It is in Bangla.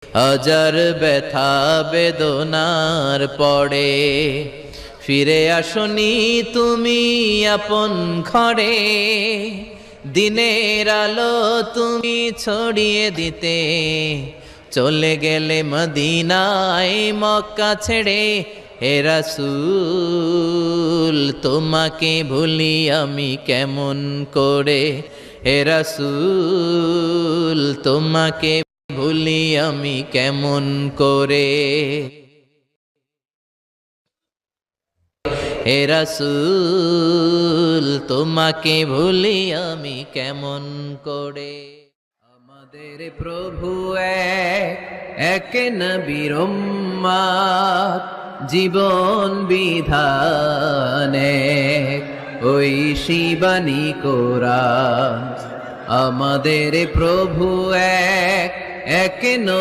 হাজার ব্যথা বেদনার পরে ফিরে আসনি তুমি আপন ঘরে। দিনের আলো তুমি ছড়িয়ে দিতে চলে গেলে মদিনায় মক্কা ছেড়ে। হে রাসূল তোমাকে ভুলি আমি কেমন করে। হে রাসূল তোমাকে ভুলি আমি কেমন করে। হে রাসূল তোমাকে ভুলি আমি কেমন করে। আমাদের প্রভু এক নবীর উম্মত, জীবন বিধানে ওই শিবানী কোরআন। আমাদের প্রভু এক নবী